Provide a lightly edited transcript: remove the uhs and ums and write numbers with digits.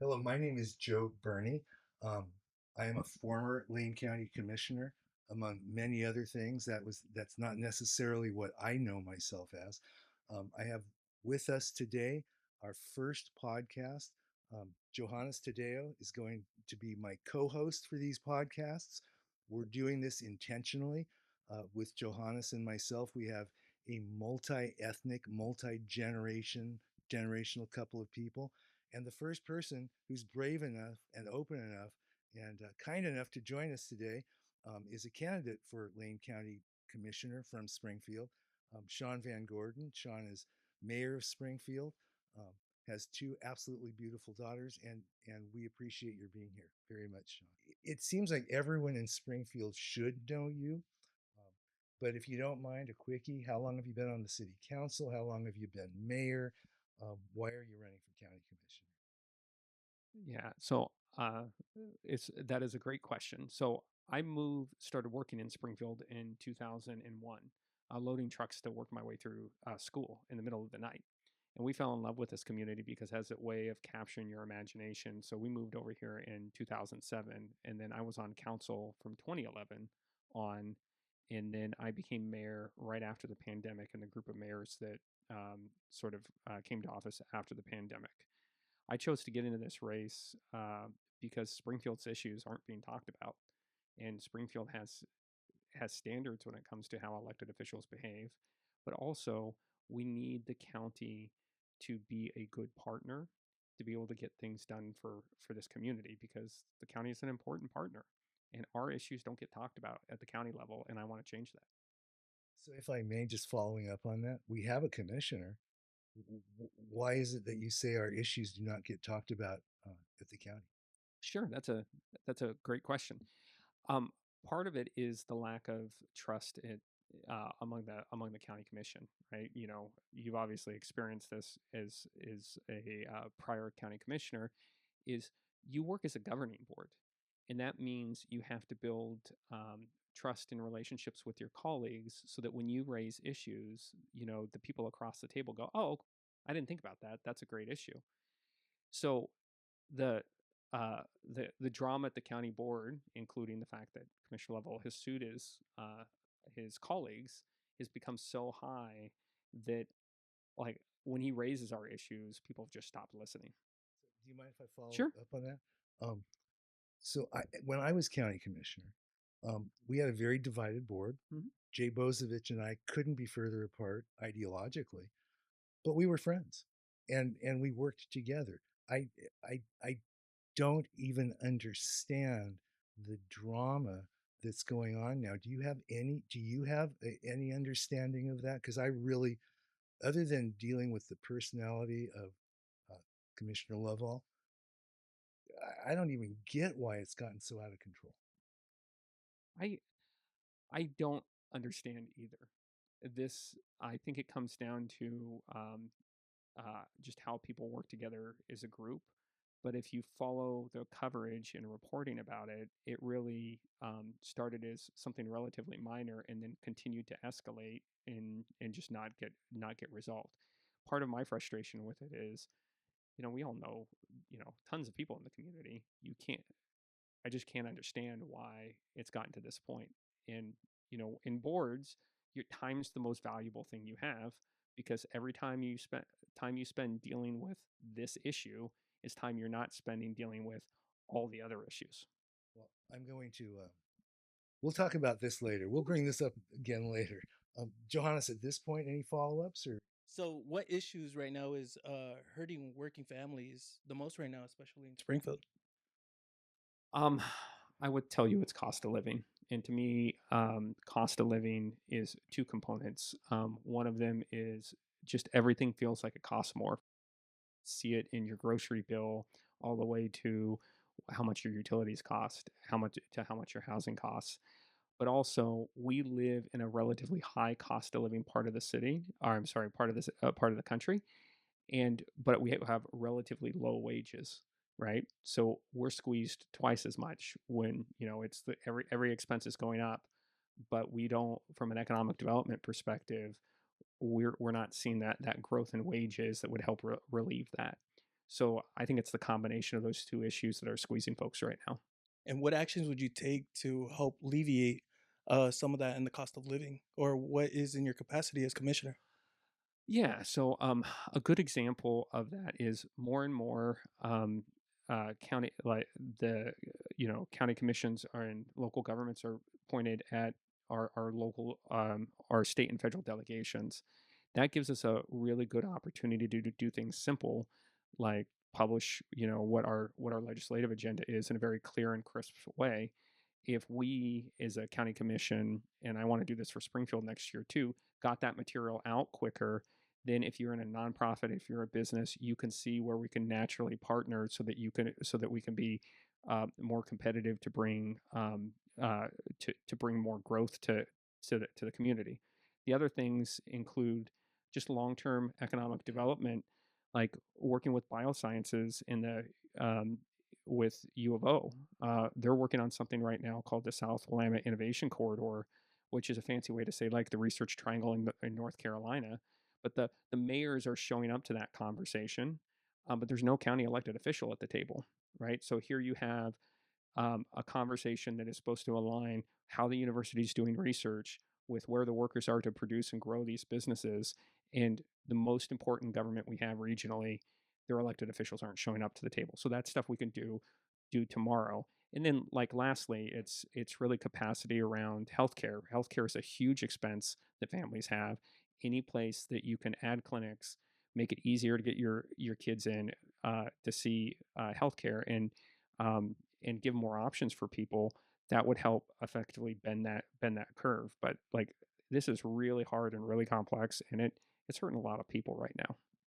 Hello, my name is Joe Burney. Um, I am a former Lane County Commissioner, among many other things. That's not necessarily what I know myself as. I have with us today our first podcast. Johannes Tadeo is going to be my co-host for these podcasts. We're doing this intentionally. With Johannes and myself, we have a multi-ethnic, generational couple of people, and the first person who's brave enough and open enough and kind enough to join us today is a candidate for Lane County Commissioner from Springfield, Sean Van Gorden. Sean is mayor of Springfield, um, has two absolutely beautiful daughters, and we appreciate your being here very much, Sean. It seems like everyone in Springfield should know you, um, but if you don't mind, a quickie: how long have you been on the city council? How long have you been mayor? Why are you running for county commissioner? Yeah, so uh, it's that is a great question. So I started working in Springfield in 2001, loading trucks to work my way through school in the middle of the night. And we fell in love with this community because it has a way of capturing your imagination. So we moved over here in 2007, and then I was on council from 2011 on, and then I became mayor right after the pandemic, and the group of mayors that sort of came to office after the pandemic. I chose to get into this race because Springfield's issues aren't being talked about, and Springfield has standards when it comes to how elected officials behave, but also we need the county to be a good partner to be able to get things done for this community because the county is an important partner and our issues don't get talked about at the county level and I want to change that. So, if I may, just following up on that, we have a commissioner. Why is it that you say our issues do not get talked about at the county? Sure, that's a great question. Um, Part of it is the lack of trust among the county commission, right? You know, you've obviously experienced this as is a prior county commissioner. Is you work as a governing board, and that means you have to build trust and relationships with your colleagues, so that when you raise issues, you know the people across the table go, "Oh, I didn't think about that. That's a great issue." So the the drama at the county board, including the fact that Commissioner Level has sued his colleagues, has become so high that like when he raises our issues, people have just stopped listening. So, do you mind if I follow Sure. up on that? Um, when I was county commissioner, we had a very divided board. Mhm. Jay Bozovich and I couldn't be further apart ideologically, but we were friends, and we worked together. I I don't even understand the drama that's going on now. Do you have any understanding of that? Because I really, other than dealing with the personality of uh, Commissioner Lovell, I don't even get why it's gotten so out of control. I I don't understand either. This I think it comes down to just how people work together as a group. But if you follow the coverage and reporting about it, it really started as something relatively minor and then continued to escalate and just not get resolved. Part of my frustration with it is, you know, we all know, you know, tons of people in the community. I just can't understand why it's gotten to this point. And, you know, in boards, your time's the most valuable thing you have because every time you spend dealing with this issue is time you're not spending dealing with all the other issues. Well, I'm going to. We'll talk about this later. We'll bring this up again later. Johannes, at this point, any follow ups or? So, what issues right now is hurting working families the most right now, especially in Springfield? Um, I would tell you it's cost of living. And to me, cost of living is two components. One of them is just everything feels like it costs more. See it in your grocery bill all the way to how much your utilities cost, how much your housing costs. But also, we live in a relatively high cost of living part of the city, or I'm sorry, part of the country, and but we have relatively low wages, right? So we're squeezed twice as much when you know it's every expense is going up, but we don't, from an economic development perspective, we're not seeing that growth in wages that would help relieve that. So I think it's the combination of those two issues that are squeezing folks right now. And what actions would you take to help alleviate some of that in the cost of living, or what is in your capacity as commissioner? Yeah, so a good example of that is more and more county like the county commissions are and local governments are pointed at our local our state and federal delegations. That gives us a really good opportunity to do things simple, like publish what our legislative agenda is in a very clear and crisp way. If we as a county commission, and I want to do this for Springfield next year too, got that material out quicker, then if you're in a nonprofit, if you're a business, you can see where we can naturally partner so that we can be more competitive to bring to bring more growth to the community. The other things include just long-term economic development, like working with biosciences in the with U of O. They're working on something right now called the South Willamette Innovation Corridor, which is a fancy way to say like the Research Triangle in North Carolina. But the mayors are showing up to that conversation, but there's no county elected official at the table, right? So here you have a conversation that is supposed to align how the university is doing research with where the workers are to produce and grow these businesses. And the most important government we have regionally, their elected officials aren't showing up to the table. So that's stuff we can do tomorrow. And then, like lastly, it's really capacity around healthcare. Healthcare is a huge expense that families have. Any place that you can add clinics, make it easier to get your kids in to see healthcare, um, and give more options for people, that would help effectively bend that curve. But like this is really hard and really complex, and it's hurting a lot of people right now.